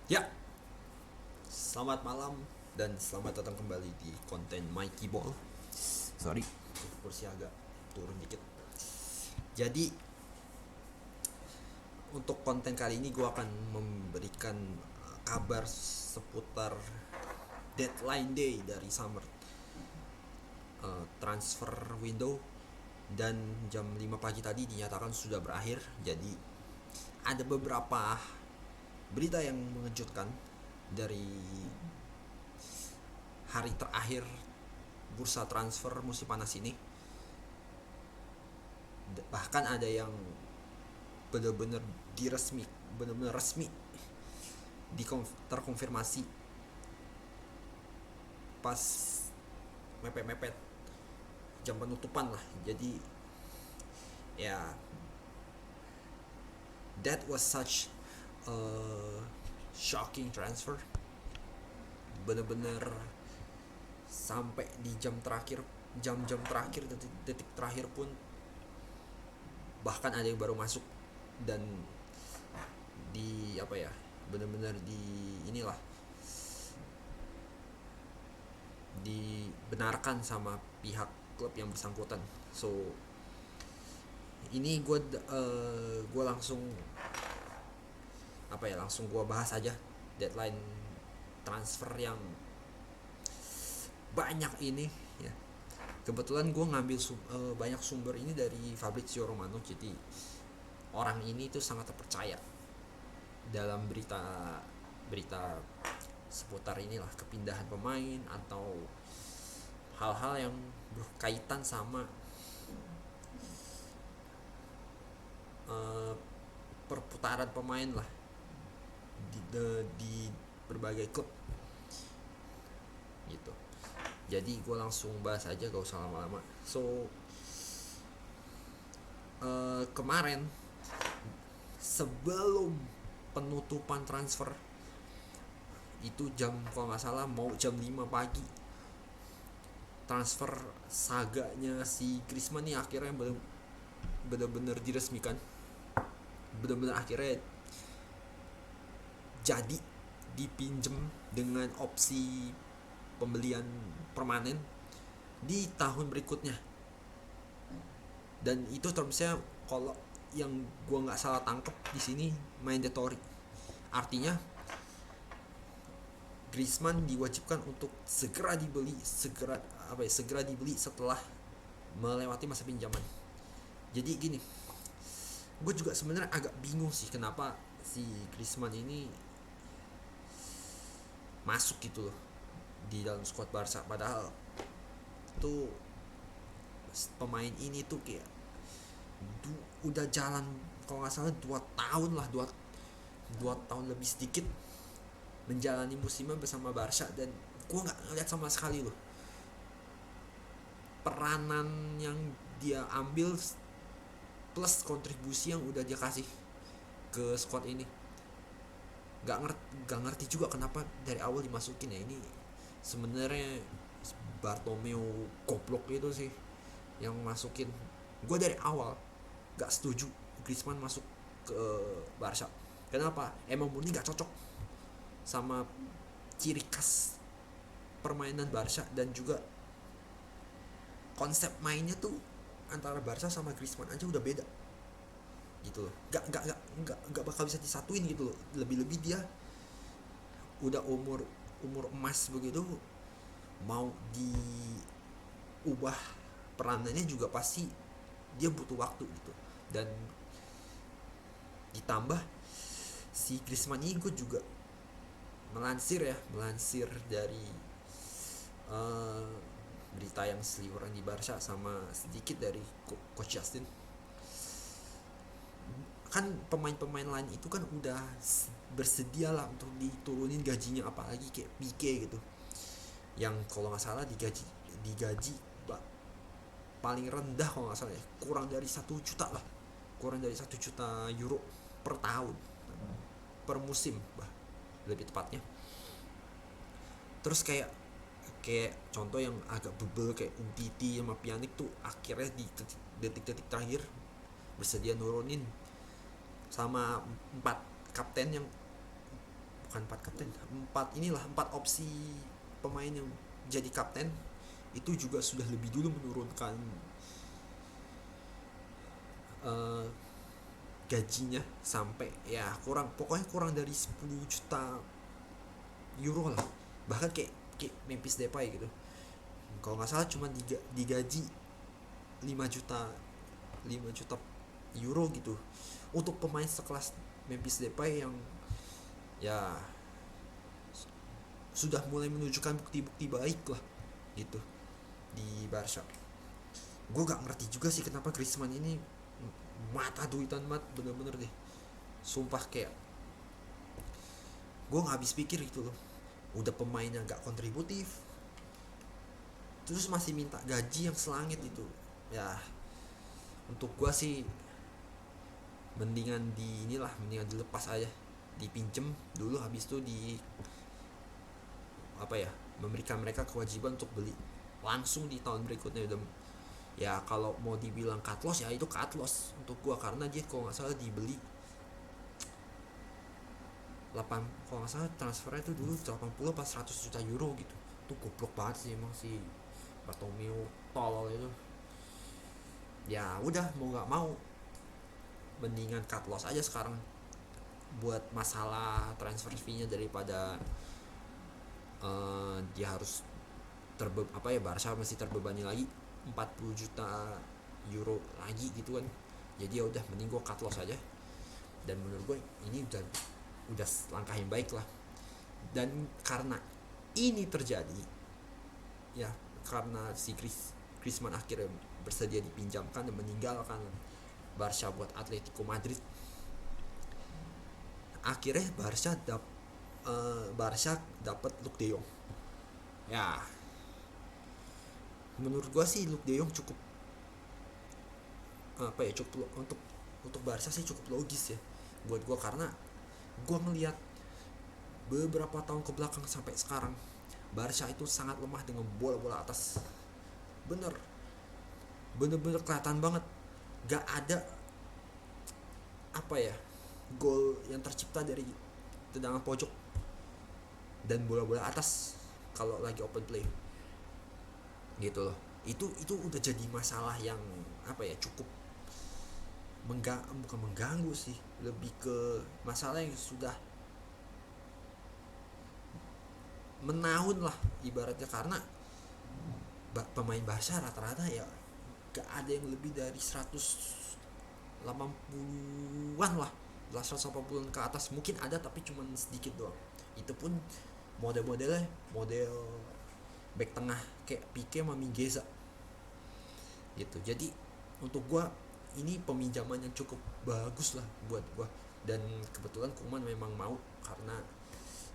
Ya, selamat malam dan selamat datang kembali di konten Mikey Ball. Sorry, kursi agak turun dikit. Jadi, untuk konten kali ini gue akan memberikan kabar seputar deadline day dari summer transfer window, dan jam 5 pagi tadi dinyatakan sudah berakhir. Jadi, ada beberapa berita yang mengejutkan dari hari terakhir bursa transfer musim panas ini. Bahkan ada yang benar-benar diresmi, benar-benar resmi terkonfirmasi pas mepet-mepet jam penutupan lah. Jadi ya, that was such a shocking transfer. Bener-bener sampai di jam terakhir, jam-jam terakhir, detik terakhir pun bahkan ada yang baru masuk. Dan di apa ya, bener-bener di inilah, dibenarkan sama pihak klub yang bersangkutan. So ini gue langsung apa ya, langsung gue bahas aja deadline transfer yang banyak ini ya. Kebetulan gue ngambil banyak sumber ini dari Fabrizio Romano. Jadi orang ini tuh sangat terpercaya dalam berita seputar inilah, kepindahan pemain atau hal-hal yang berkaitan sama uh, perputaran pemain lah di berbagai klub gitu. Jadi gue langsung bahas aja, gak usah lama-lama. So kemarin sebelum penutupan transfer itu, jam kalau nggak salah mau jam 5 pagi, transfer saganya si Griezmann nih akhirnya benar-benar diresmikan. Benar-benar akhirnya jadi dipinjem dengan opsi pembelian permanen di tahun berikutnya. Dan itu termsnya, kalau yang gue nggak salah tangkep di sini, mandatory. Artinya Griezmann diwajibkan untuk segera dibeli setelah melewati masa pinjaman. Jadi gini, gue juga sebenarnya agak bingung sih kenapa si Griezmann ini masuk gitu loh di dalam squad Barca. Padahal tuh pemain ini tuh kayak udah jalan kalau nggak salah 2 tahun lah, 2 tahun lebih sedikit menjalani musimnya bersama Barca. Dan gue nggak ngeliat sama sekali loh peranan yang dia ambil plus kontribusi yang udah dia kasih ke squad ini. Gak ngerti juga kenapa dari awal dimasukin ya. Ini sebenarnya Bartomeu goblok itu sih yang masukin. Gue dari awal gak setuju Griezmann masuk ke Barca. Kenapa? Emang murni gak cocok sama ciri khas permainan Barca, dan juga konsep mainnya tuh antara Barca sama Griezmann aja udah beda gitu loh. Gak bakal bisa disatuin gitu loh. Lebih-lebih dia udah umur emas begitu, mau diubah peranannya juga pasti dia butuh waktu gitu. Dan ditambah si Griezmann ini, gue juga melansir dari uh, berita yang seliweran di Barca sama sedikit dari Coach Justin. Kan pemain-pemain lain itu kan udah bersedia lah untuk diturunin gajinya, apalagi kayak Pique gitu, yang kalau nggak salah digaji paling rendah kalau nggak salah ya, kurang dari 1 juta lah, kurang dari 1 juta euro per tahun, per musim lebih tepatnya. Terus kayak contoh yang agak bebel kayak Umtiti sama Pjanic tuh akhirnya di detik-detik terakhir bersedia nurunin, sama 4 kapten yang bukan 4 kapten, 4 opsi pemain yang jadi kapten itu juga sudah lebih dulu menurunkan uh, gajinya sampai ya kurang dari 10 juta euro lah, bahkan kayak Memphis Depay gitu kalau nggak salah cuma digaji 5 juta 5 juta euro gitu untuk pemain sekelas Memphis Depay yang ya sudah mulai menunjukkan bukti-bukti baik lah gitu di Barca. Gue gak ngerti juga sih kenapa Griezmann ini mata duitan bener-bener deh, sumpah kayak gue nggak habis pikir gitu loh, udah pemainnya gak kontributif terus masih minta gaji yang selangit itu ya. Untuk gue sih mendingan dilepas aja, dipinjem dulu, habis itu memberikan mereka kewajiban untuk beli langsung di tahun berikutnya. Udah ya kalau mau dibilang cut loss ya itu cut loss untuk gua, karena dia kalau nggak salah dibeli 8, kalau nggak salah transfernya itu dulu 80 pas 100 juta euro gitu. Tuh goblok banget sih emang si Bartomeu tolol itu. Ya udah mau nggak mau mendingan cut loss aja sekarang buat masalah transfer fee-nya daripada dia harus Barca masih terbebani lagi 40 juta euro lagi gitu kan. Jadi ya udah mending gue cut loss aja, dan menurut gue ini udah langkah yang baik lah. Dan karena ini terjadi ya, karena si Griezmann akhirnya bersedia dipinjamkan dan meninggalkan Barca buat Atletico Madrid, akhirnya Barca dapat Luuk de Jong. Ya menurut gue sih Luuk de Jong cukup untuk Barca sih cukup logis ya buat gue, karena gue ngelihat beberapa tahun ke belakang sampai sekarang Barca itu sangat lemah dengan bola-bola atas. Bener-bener kelihatan banget gak ada gol yang tercipta dari tendangan pojok dan bola-bola atas kalau lagi open play gitu loh. Itu udah jadi masalah yang cukup bukan mengganggu sih, lebih ke masalah yang sudah menahun lah ibaratnya, karena pemain Barca rata-rata ya gak ada yang lebih dari 180-an lah, 180-an ke atas mungkin ada tapi cuma sedikit doang. Itu pun model back tengah kayak Pique sama Mingueza gitu. Jadi untuk gue ini peminjaman yang cukup bagus lah buat gue, dan kebetulan Koeman memang mau, karena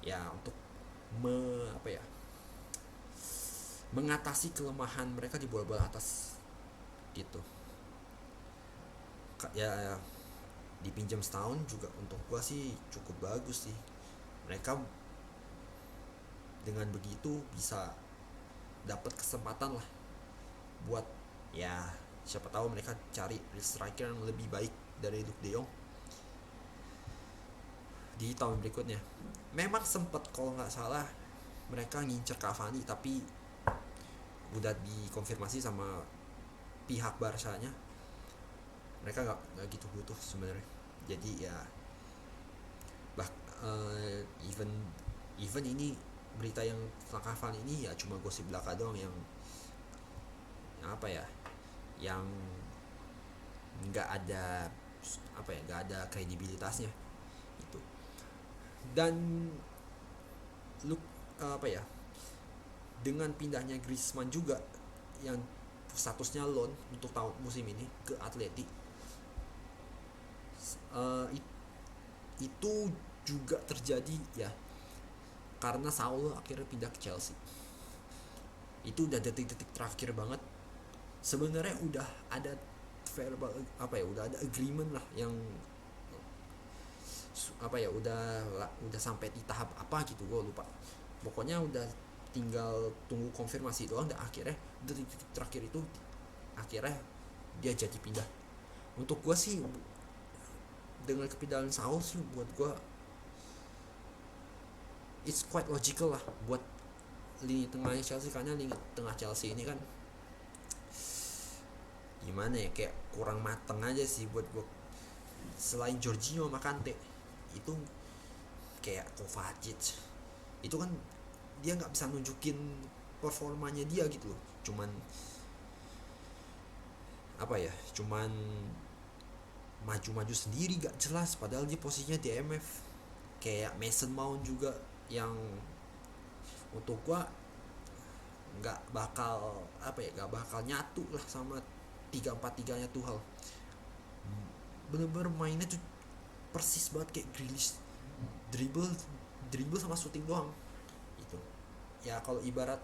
ya untuk mengatasi kelemahan mereka di bola-bola atas gitu ya. Dipinjam setahun juga untuk gue sih cukup bagus sih. Mereka dengan begitu bisa dapat kesempatan lah buat ya siapa tahu mereka cari striker yang lebih baik dari Luuk de Jong di tahun berikutnya. Memang sempat kalau nggak salah mereka ngincer Cavani, tapi udah dikonfirmasi sama pihak Barca-nya mereka nggak gitu butuh sebenarnya. Jadi ya even ini berita yang tentang Cavani ini ya cuma gosip belaka doang yang yang nggak ada nggak ada kredibilitasnya itu. Dan dengan pindahnya Griezmann juga yang statusnya loan untuk tahun musim ini ke Atleti, itu juga terjadi ya karena Saul akhirnya pindah ke Chelsea. Itu udah detik-detik terakhir banget. Sebenarnya udah ada verbal udah ada agreement lah yang udah sampai di tahap apa gitu, gue lupa. Pokoknya udah tinggal tunggu konfirmasi doang, dan akhirnya detik-detik terakhir itu akhirnya dia jadi pindah. Untuk gue sih dengan kepindahan Saul sih buat gue it's quite logical lah buat lini tengahnya Chelsea, karena lini tengah Chelsea ini kan gimana ya, kayak kurang mateng aja sih buat gue. Selain Jorginho sama Kante itu kayak Kovacic itu kan dia nggak bisa nunjukin performanya dia gitu loh, cuman apa ya, cuman maju-maju sendiri gak jelas padahal dia posisinya di MF. Kayak Mason Mount juga yang untuk gua nggak bakal apa ya, nggak bakal nyatu lah sama 3-4-3 nya Tuchel. Bener-bener mainnya tuh persis banget kayak Grealish, dribble dribble sama shooting doang gitu ya. Kalau ibarat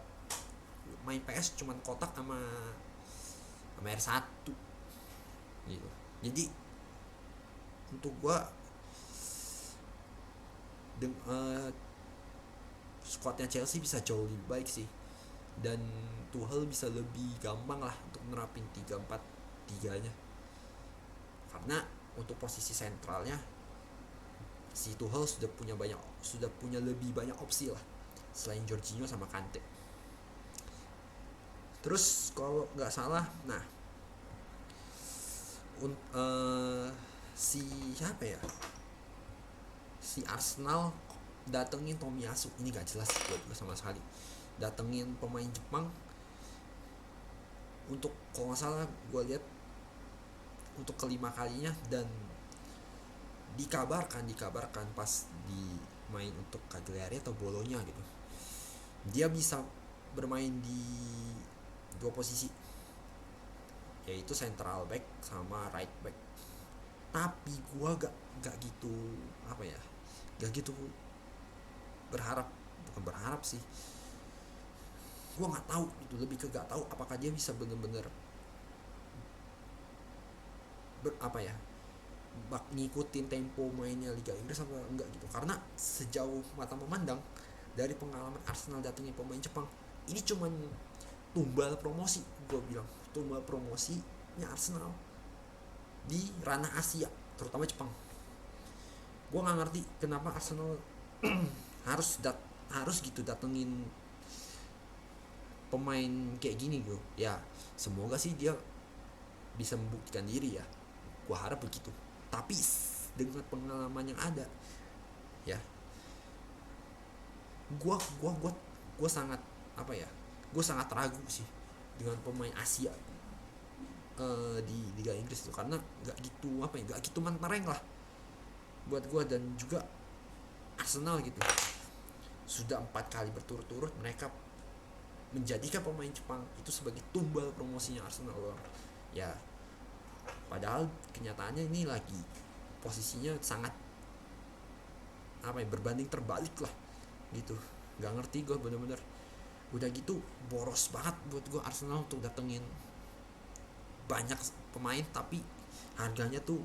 main PS cuman kotak sama R1 gitu. Jadi untuk gua squadnya Chelsea bisa jauh lebih baik sih, dan Tuchel bisa lebih gampang lah untuk nerapin 3-4-3 nya, karena untuk posisi sentralnya si Tuchel sudah punya lebih banyak opsi lah selain Jorginho sama Kante. Terus kalau nggak salah, nah si siapa ya, si Arsenal datengin Tomiyasu, ini gak jelas buat gue sama sekali. Datengin pemain Jepang untuk, kalau nggak salah gue lihat untuk kelima kalinya, dan dikabarkan pas di main untuk Cagliari atau Bologna gitu, dia bisa bermain di dua posisi, yaitu central back sama right back. Tapi gue gak gitu apa ya, gak gitu bukan berharap sih, gue nggak tahu itu, lebih ke gak tahu apakah dia bisa bener-bener ngikutin tempo mainnya Liga Inggris apa enggak gitu. Karena sejauh mata memandang dari pengalaman Arsenal datangnya pemain Jepang, ini cuman tumbal promosi, gue bilang tumbal promosinya Arsenal di ranah Asia, terutama Jepang. Gue nggak ngerti kenapa Arsenal harus gitu datengin pemain kayak gini gue. Ya semoga sih dia bisa membuktikan diri ya, gue harap begitu. Tapi dengan pengalaman yang ada ya, gue sangat gue sangat ragu sih dengan pemain Asia di Liga Inggris itu, karena nggak gitu mentereng lah buat gue. Dan juga Arsenal gitu, sudah 4 kali berturut-turut mereka menjadikan pemain Jepang itu sebagai tumbal promosinya Arsenal ya. Padahal kenyataannya ini lagi posisinya sangat berbanding terbalik lah gitu. Gak ngerti gue bener-bener, udah gitu boros banget buat gue Arsenal untuk datengin banyak pemain tapi harganya tuh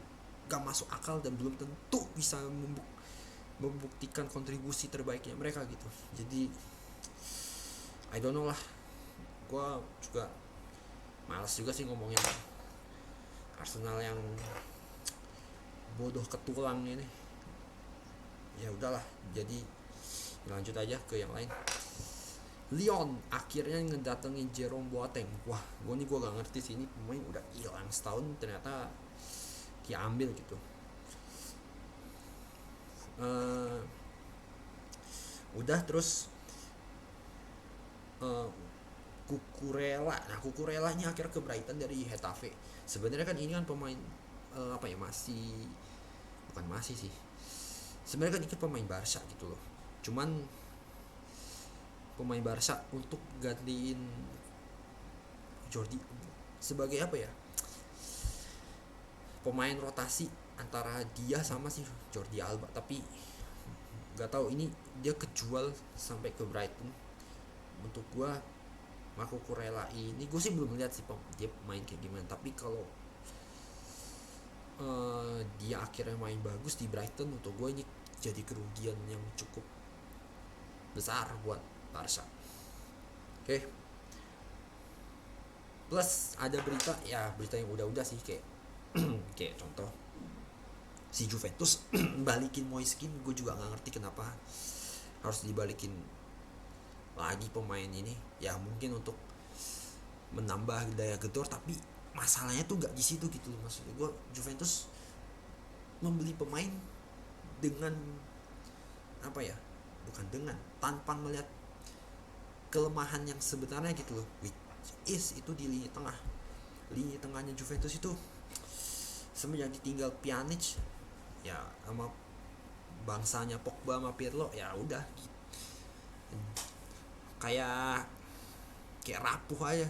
gak masuk akal dan belum tentu bisa membuktikan kontribusi terbaiknya mereka gitu. Jadi I don't know lah, gue juga malas juga sih ngomongin Arsenal yang bodoh ketulang ini. Ya udahlah, jadi lanjut aja ke yang lain. Lyon akhirnya ngedatengin Jerome Boateng. Wah, gue gak ngerti sih, ini pemain udah hilang setahun ternyata diambil gitu. Udah terus Cucurella akhirnya ke Brighton dari Getafe. Sebenarnya kan ini kan pemain masih sih. Sebenarnya kan ini pemain Barca gitu loh. Cuman pemain Barca untuk gantiin Jordi sebagai pemain rotasi antara dia sama si Jordi Alba. Tapi nggak tahu ini dia kejual sampai ke Brighton. Untuk gue Marco Cucurella ini gue sih belum lihat sih dia main kayak gimana, tapi kalau dia akhirnya main bagus di Brighton, untuk gue ini jadi kerugian yang cukup besar buat Barca. Oke. Plus ada berita yang udah sih, kayak kayak contoh si Juventus balikin Moiskin. Gue juga nggak ngerti kenapa harus dibalikin lagi pemain ini ya, mungkin untuk menambah daya gedor, tapi masalahnya tuh nggak di situ gitu loh. Maksud gue Juventus membeli pemain dengan apa ya, bukan dengan, tanpa melihat kelemahan yang sebenarnya gitu loh, which is itu di lini tengahnya Juventus itu semenjak ditinggal Pjanic ya sama bangsanya Pogba sama Pirlo ya udah kayak rapuh aja,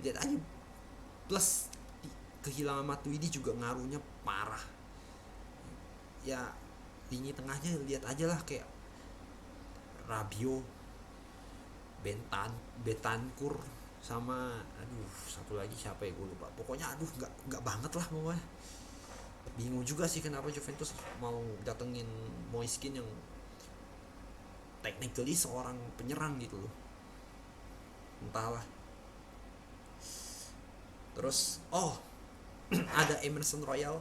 lihat aja. Plus kehilangan Matuidi juga ngaruhnya parah ya. Lini tengahnya lihat aja lah, kayak Rabiot, Betancourt sama satu lagi siapa ya gue lupa, pokoknya nggak banget lah pokoknya. Bingung juga sih kenapa Juventus mau datengin Moiskin yang technically seorang penyerang gitu loh, entahlah. Terus ada Emerson Royal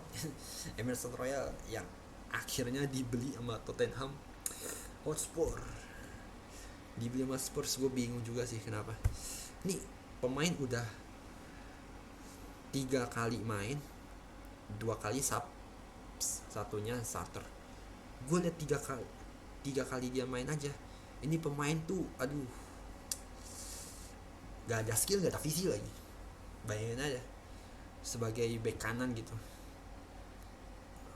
Emerson Royal yang akhirnya dibeli sama Tottenham Hotspur. Dibeli sama Spurs, gue bingung juga sih kenapa. Nih pemain udah 3 kali main, 2 kali sub, satunya starter. Gue liat 3 kali dia main aja, ini pemain tuh gak ada skill, gak ada visi lagi. Bayangin aja sebagai back kanan gitu,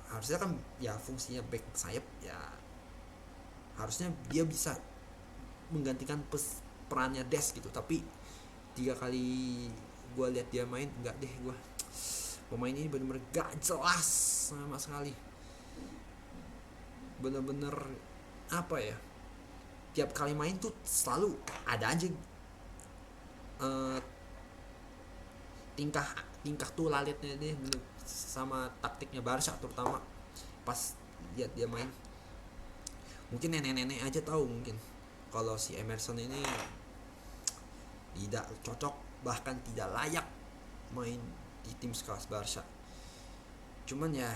harusnya kan ya fungsinya back sayap ya, harusnya dia bisa menggantikan perannya Des gitu. Tapi 3 kali gue lihat dia main, enggak deh, gue pemain ini bener-bener gak jelas sama sekali. Bener-bener apa ya, tiap kali main tuh selalu ada aja tingkah tuh lalitnya deh sama taktiknya Barca, terutama pas lihat dia main. Mungkin nenek-nenek aja tahu mungkin kalau si Emerson ini tidak cocok, bahkan tidak layak main di tim sekelas Barca. Cuman ya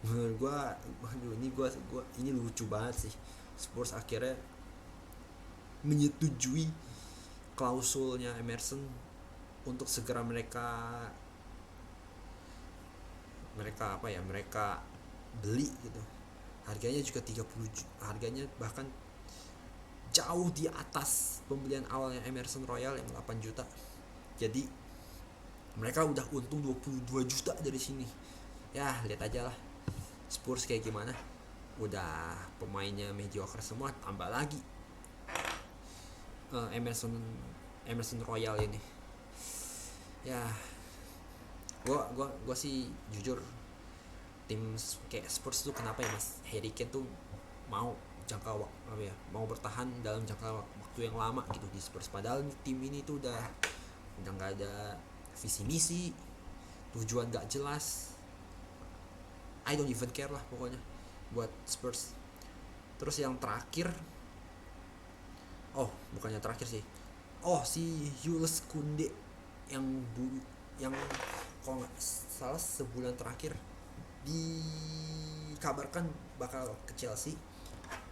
menurut gue ini lucu banget sih, Spurs akhirnya menyetujui klausulnya Emerson untuk segera mereka beli gitu. Harganya juga 30 juta, harganya bahkan jauh di atas pembelian awalnya Emerson Royal yang 8 juta. Jadi mereka udah untung 22 juta dari sini. Ya lihat aja lah Spurs kayak gimana. Udah pemainnya mediocre semua, tambah lagi Emerson Royal ini. Ya gue sih jujur, tim kayak Spurs tuh kenapa ya Mas Harry Kane tuh mau mau bertahan dalam jangka waktu yang lama gitu di Spurs, padahal tim ini tuh udah nggak ada visi misi, tujuan nggak jelas. I don't even care lah pokoknya buat Spurs. Terus yang terakhir, bukannya terakhir sih, si Jules Kounde yang kalau nggak salah sebulan terakhir dikabarkan bakal ke Chelsea,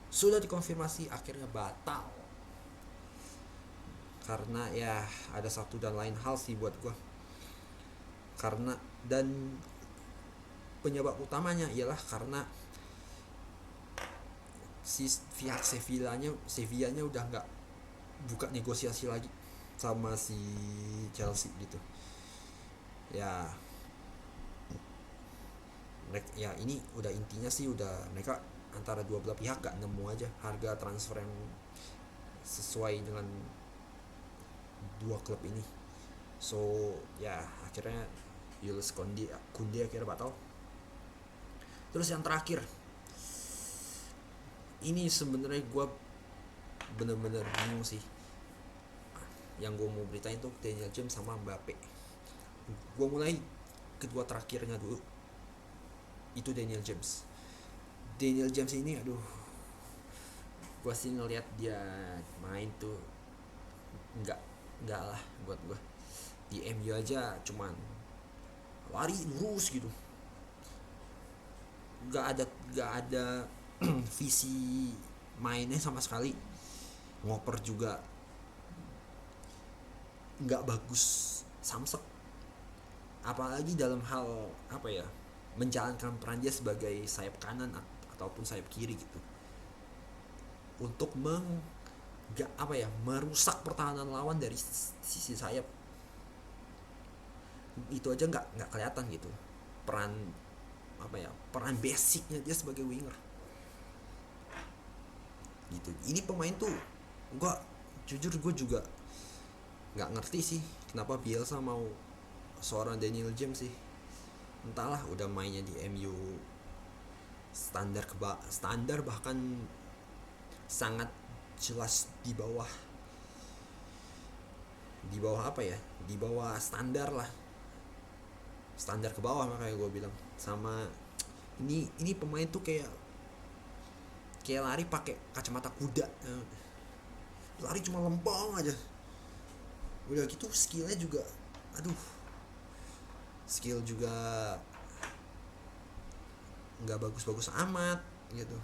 sudah dikonfirmasi akhirnya batal karena ya ada satu dan lain hal sih buat gue. Karena dan penyebab utamanya ialah karena si pihak Sevillanya udah nggak buka negosiasi lagi sama si Chelsea gitu ya. Ya ini udah intinya sih, udah mereka antara dua belah pihak gak nemu aja harga transfer yang sesuai dengan dua klub ini. So ya akhirnya Jules Kounde akhirnya batal. Terus yang terakhir, ini sebenarnya gue bener-bener bingung sih. Yang gue mau beritain tuh Daniel James sama Mbappe. Gue mulai kedua terakhirnya dulu. Itu Daniel James ini gue sih ngeliat dia main tuh enggak lah buat gue. Di MU aja cuman lari lurus gitu, nggak ada visi mainnya sama sekali ngoper juga nggak bagus samsek, apalagi dalam hal apa ya, menjalankan peran dia sebagai sayap kanan ataupun sayap kiri gitu, untuk nggak apa ya, merusak pertahanan lawan dari sisi sayap. Itu aja nggak kelihatan gitu peran apa ya, peran basicnya dia sebagai winger gitu. Ini pemain tuh gua jujur gue juga nggak ngerti sih kenapa Bielsa mau seorang Daniel James sih. Entahlah, udah mainnya di MU standar bahkan sangat jelas di bawah apa ya, di bawah standar lah, standar ke bawah, makanya gue bilang. Sama ini pemain tuh kayak lari pakai kacamata kuda, lari cuma lempeng aja, udah gitu skillnya juga, aduh, skill juga nggak bagus-bagus amat gitu.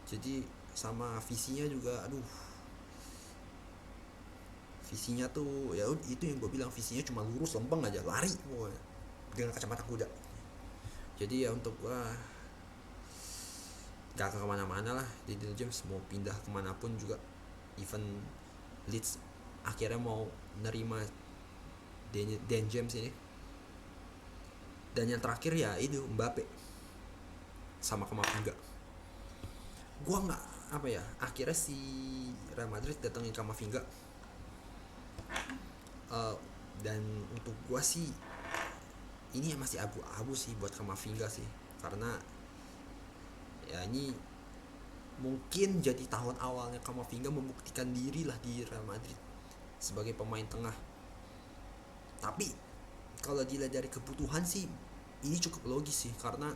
Jadi sama visinya juga, aduh, visinya tuh ya itu yang gue bilang, visinya cuma lurus lempeng aja, lari dengan kacamata kuda. Jadi ya untuk gua gak akan kemana-mana lah Daniel James, mau pindah kemanapun juga. Even Leeds akhirnya mau nerima Dan James ini. Dan yang terakhir ya itu Mbappe sama Kamavinga. Gua nggak apa ya, akhirnya si Real Madrid datengin Kamavinga. Dan untuk gua sih ini masih abu-abu sih buat Kamavinga sih, karena ya ini mungkin jadi tahun awalnya Kamavinga membuktikan diri lah di Real Madrid sebagai pemain tengah. Tapi kalau dilihat dari kebutuhan sih ini cukup logis sih, karena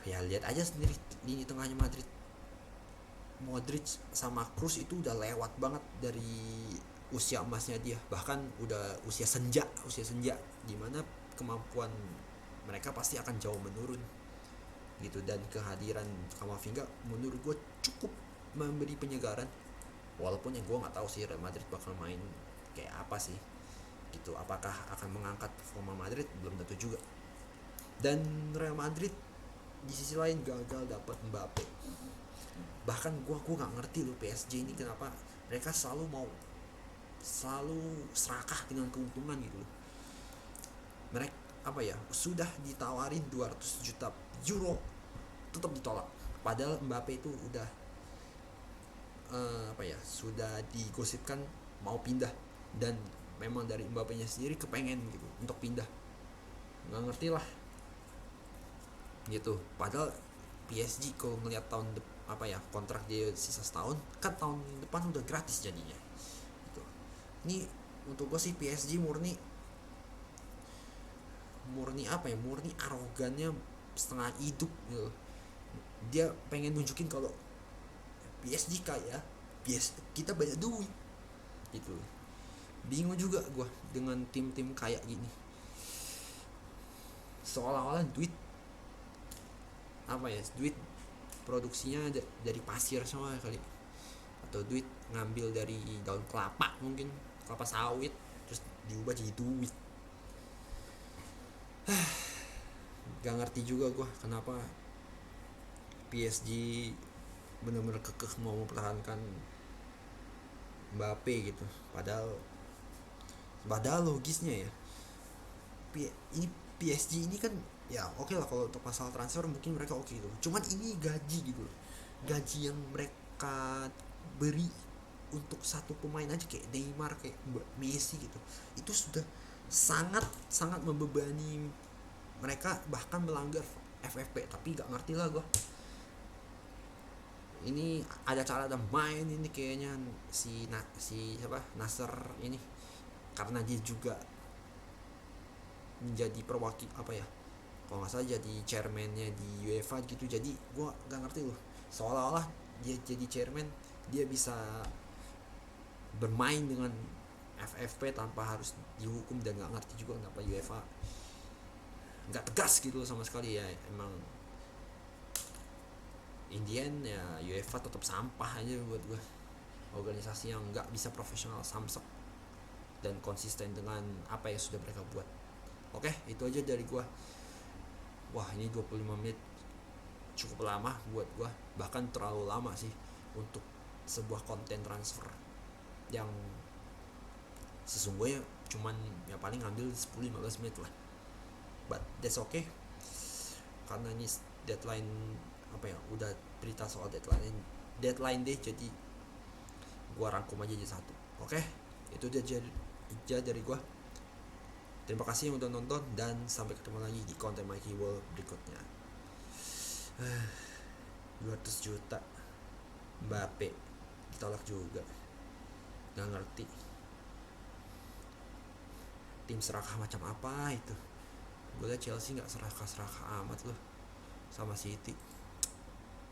ya lihat aja sendiri lini tengahnya Madrid. Modric sama Kroos itu udah lewat banget dari usia emasnya dia, bahkan udah usia senja dimana kemampuan mereka pasti akan jauh menurun gitu. Dan kehadiran Kamavinga menurut gue cukup memberi penyegaran, walaupun yang gue nggak tahu sih Real Madrid bakal main kayak apa sih gitu, apakah akan mengangkat performa Madrid, belum tentu juga. Dan Real Madrid di sisi lain gagal dapat Mbappe. Bahkan gue nggak ngerti loh PSG ini kenapa mereka selalu serakah dengan keuntungan gitu loh. Mereka apa ya, sudah ditawarin 200 juta euro tetap ditolak, padahal Mbappe itu udah apa ya, sudah digosipkan mau pindah, dan memang dari Mbappe-nya sendiri kepengen gitu untuk pindah. Nggak ngerti lah gitu. Padahal PSG kalau ngelihat apa ya, kontrak dia sisa setahun, kan tahun depan udah gratis jadinya gitu. Ini untuk gue sih PSG murni apa ya, murni arogannya setengah hidup gitu. Dia pengen nunjukin kalau PSG kaya, kita banyak duit gitu. Bingung juga gue dengan tim-tim kayak gini, seolah-olah duit apa ya, duit produksinya dari pasir semua kali, atau duit ngambil dari daun kelapa, mungkin kelapa sawit, terus diubah jadi duit. Gak ngerti juga gue kenapa PSG benar-benar kekeh mau mempertahankan Mbappe gitu. Padahal logisnya ya, ini PSG ini kan ya oke lah, kalau untuk masalah transfer mungkin mereka oke gitu. Cuman ini gaji gitu loh, gaji yang mereka beri untuk satu pemain aja kayak Neymar, kayak Messi gitu, itu sudah sangat membebani mereka, bahkan melanggar FFP. Tapi gak ngerti lah gue, ini ada cara ada main ini kayaknya si siapa, Nasser ini, karena dia juga menjadi perwakil apa ya, kalau nggak salah jadi chairmannya di UEFA gitu. Jadi gue nggak ngerti loh, seolah-olah dia jadi chairman, dia bisa bermain dengan FFP tanpa harus dihukum. Dan nggak ngerti juga kenapa UEFA nggak tegas gitu sama sekali ya. Emang in the end ya UEFA tetap sampah aja buat gue, organisasi yang nggak bisa profesional, samsek, dan konsisten dengan apa yang sudah mereka buat. Oke, itu aja dari gue. Wah, ini 25 menit cukup lama buat gue, bahkan terlalu lama sih untuk sebuah konten transfer yang sesungguhnya cuman ya paling ngambil 10-15 menit lah, but that's okay, karena ini deadline apa ya, udah berita soal deadline deh, jadi gua rangkum aja jadi satu. Oke, itu aja dari gua. Terima kasih yang udah nonton, dan sampai ketemu lagi di konten Mikey World berikutnya. 200 juta Mbappe ditolak juga, nggak ngerti tim serakah macam apa itu. Gue liat Chelsea nggak serakah amat loh sama City.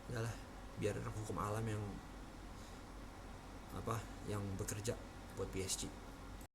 Udahlah, biar hukum alam yang bekerja buat PSG.